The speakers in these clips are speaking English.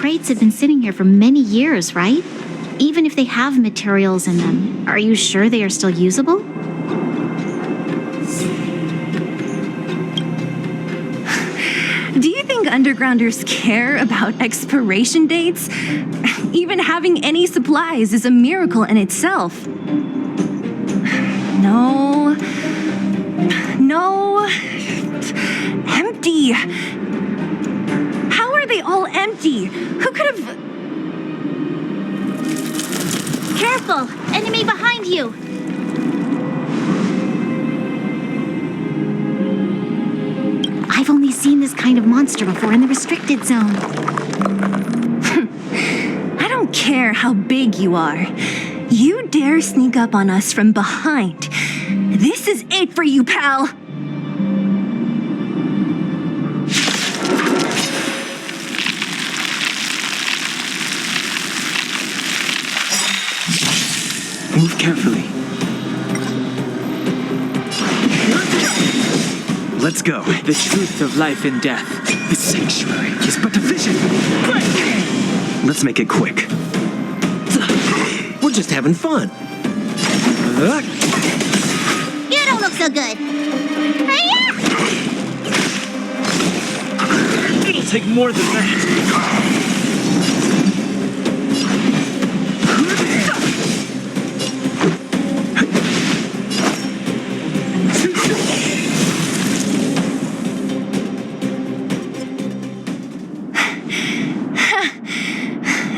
crates have been sitting here for many years, right? Even if they have materials in them, are you sure they are still usable? Do you think undergrounders care about expiration dates? Even having any supplies is a miracle in itself. No. No. Empty. How are they all empty? Who could have... Careful! Enemy behind you! I've only seen this kind of monster before in the restricted zone. I don't care how big you are. You dare sneak up on us from behind. This is it for you, pal! Move carefully. Let's go. The truth of life and death. The sanctuary is but a vision. Let's make it quick. We're just having fun. You don't look so good. Hiya! It'll take more than that.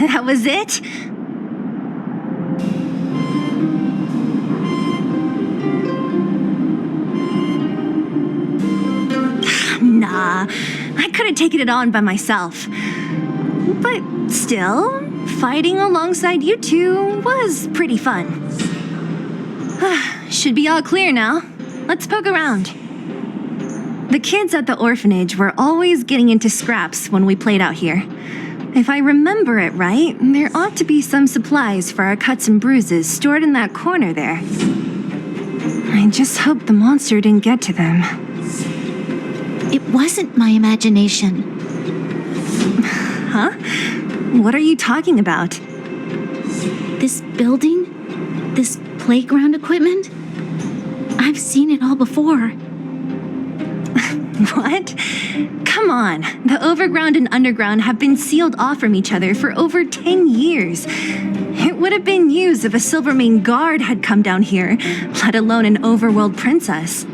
That was it? Nah, I could have taken it on by myself. But still, fighting alongside you two was pretty fun. Should be all clear now. Let's poke around. The kids at the orphanage were always getting into scraps when we played out here. If I remember it right, there ought to be some supplies for our cuts and bruises stored in that corner there. I just hope the monster didn't get to them. It wasn't my imagination. Huh? What are you talking about? This building? This playground equipment? I've seen it all before. What? Come on. The overground and underground have been sealed off from each other for over 10 years. It would have been used if a Silvermane guard had come down here, let alone an overworld princess.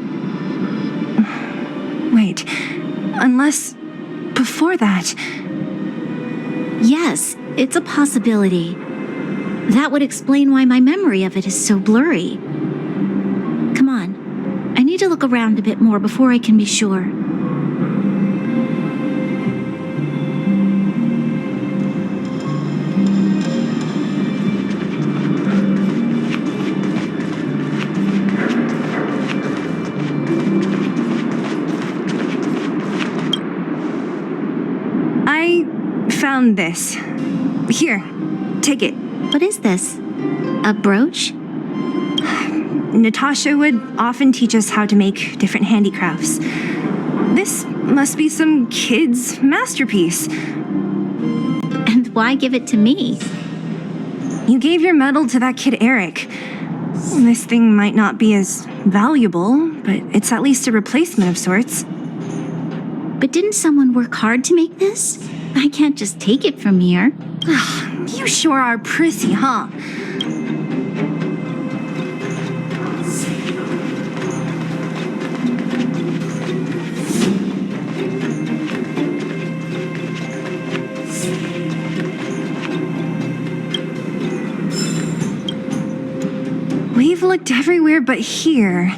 Wait, unless before that... Yes, it's a possibility. That would explain why my memory of it is so blurry. Come on, I need to look around a bit more before I can be sure. I found this. Here, take it. What is this? A brooch? Natasha would often teach us how to make different handicrafts. This must be some kid's masterpiece. And why give it to me? You gave your medal to that kid Eric. This thing might not be as valuable, but it's at least a replacement of sorts. But didn't someone work hard to make this? I can't just take it from here. You sure are prissy, huh? We've looked everywhere but here.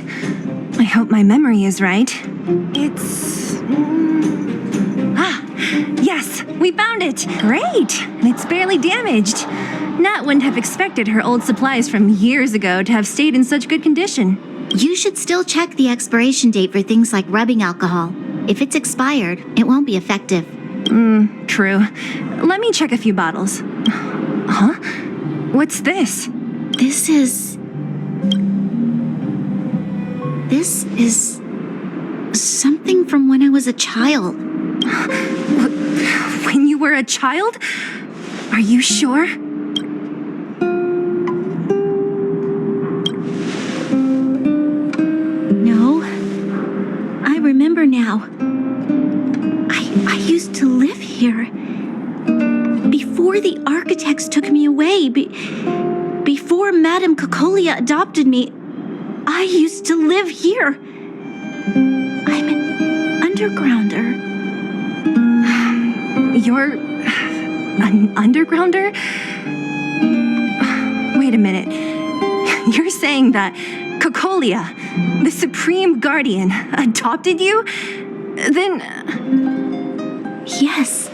I hope my memory is right. It's... Yes, we found it! Great! And it's barely damaged. Nat wouldn't have expected her old supplies from years ago to have stayed in such good condition. You should still check the expiration date for things like rubbing alcohol. If it's expired, it won't be effective. True. Let me check a few bottles. Huh? What's this? This is something from when I was a child. When you were a child? Are you sure? No. I remember now. I used to live here. Before the architects took me away, before Madame Cocolia adopted me, I used to live here. I'm an undergrounder. You're an undergrounder? Wait a minute. You're saying that Cocolia, the Supreme Guardian, adopted you? Then... Yes.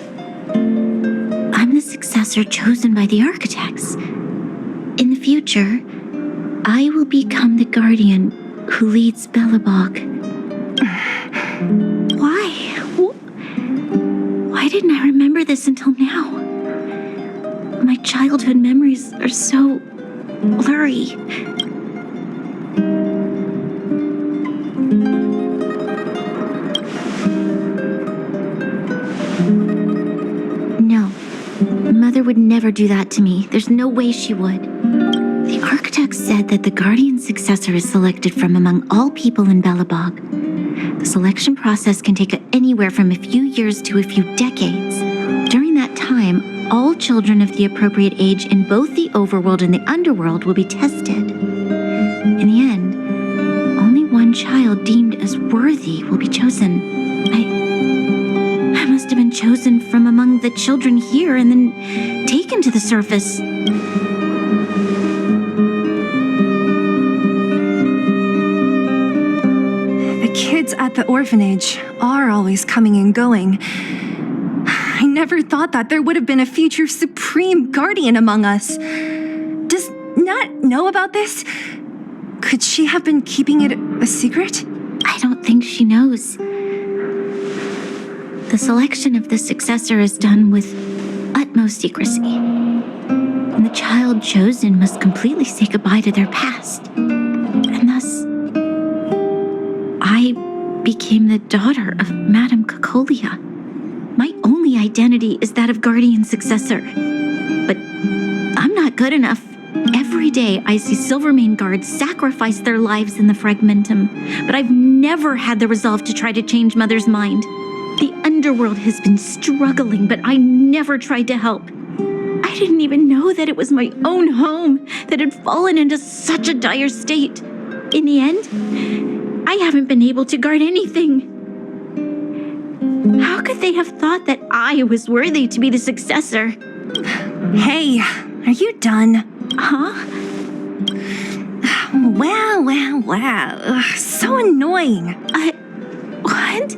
I'm the successor chosen by the architects. In the future, I will become the guardian who leads Belobog. Why? Why didn't I remember this until now? My childhood memories are so blurry. No, Mother would never do that to me. There's no way she would. The architects said that the guardian successor is selected from among all people in Belobog. The selection process can take anywhere from a few years to a few decades. During that time, all children of the appropriate age in both the overworld and the underworld will be tested. In the end, only one child deemed as worthy will be chosen. I must have been chosen from among the children here and then taken to the surface. The kids at the orphanage are always coming and going. I never thought that there would have been a future Supreme Guardian among us. Does Nat know about this? Could she have been keeping it a secret? I don't think she knows. The selection of the successor is done with utmost secrecy. And the child chosen must completely say goodbye to their past. And thus, I became the daughter of Madame Cocolia. My only identity is that of guardian successor. But I'm not good enough. Every day I see Silvermane guards sacrifice their lives in the Fragmentum, but I've never had the resolve to try to change Mother's mind. The underworld has been struggling, but I never tried to help. I didn't even know that it was my own home that had fallen into such a dire state. In the end, I haven't been able to guard anything. How could they have thought that I was worthy to be the successor? Hey, are you done? Huh? Wow. Ugh, so annoying. What?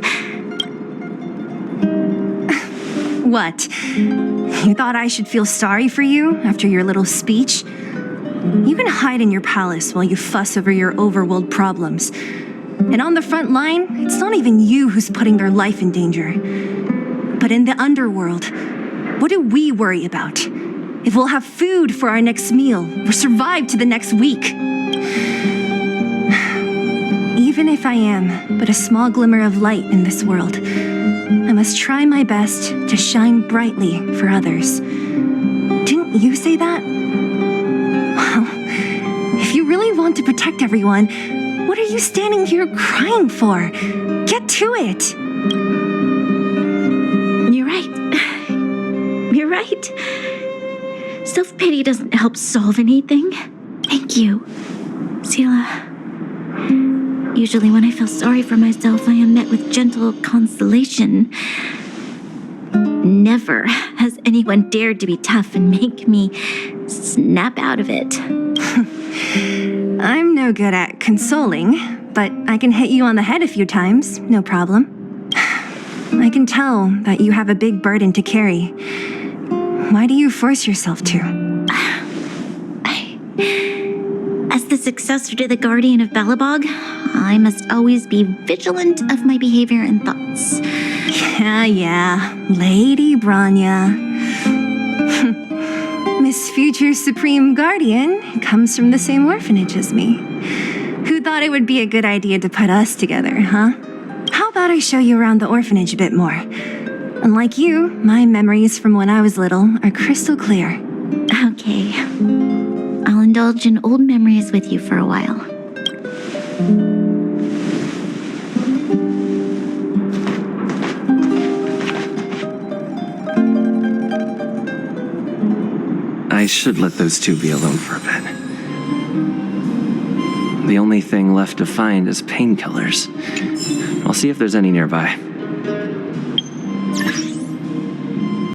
What? You thought I should feel sorry for you after your little speech? You can hide in your palace while you fuss over your overworld problems. And on the front line, it's not even you who's putting their life in danger. But in the underworld, what do we worry about? If we'll have food for our next meal or survive to the next week. Even if I am but a small glimmer of light in this world, I must try my best to shine brightly for others. Didn't you say that? Well, if you really want to protect everyone, what are you standing here crying for? Get to it! You're right. You're right. Self-pity doesn't help solve anything. Thank you, Sela. Usually when I feel sorry for myself, I am met with gentle consolation. Never has anyone dared to be tough and make me snap out of it. I'm no good at consoling, but I can hit you on the head a few times, no problem. I can tell that you have a big burden to carry. Why do you force yourself to? As the successor to the Guardian of Belobog, I must always be vigilant of my behavior and thoughts. Yeah, Lady Bronya. Miss Future Supreme Guardian comes from the same orphanage as me. Who thought it would be a good idea to put us together, huh? How about I show you around the orphanage a bit more? Unlike you, my memories from when I was little are crystal clear. Okay. I'll indulge in old memories with you for a while. I should let those two be alone for a bit. The only thing left to find is painkillers. I'll see if there's any nearby.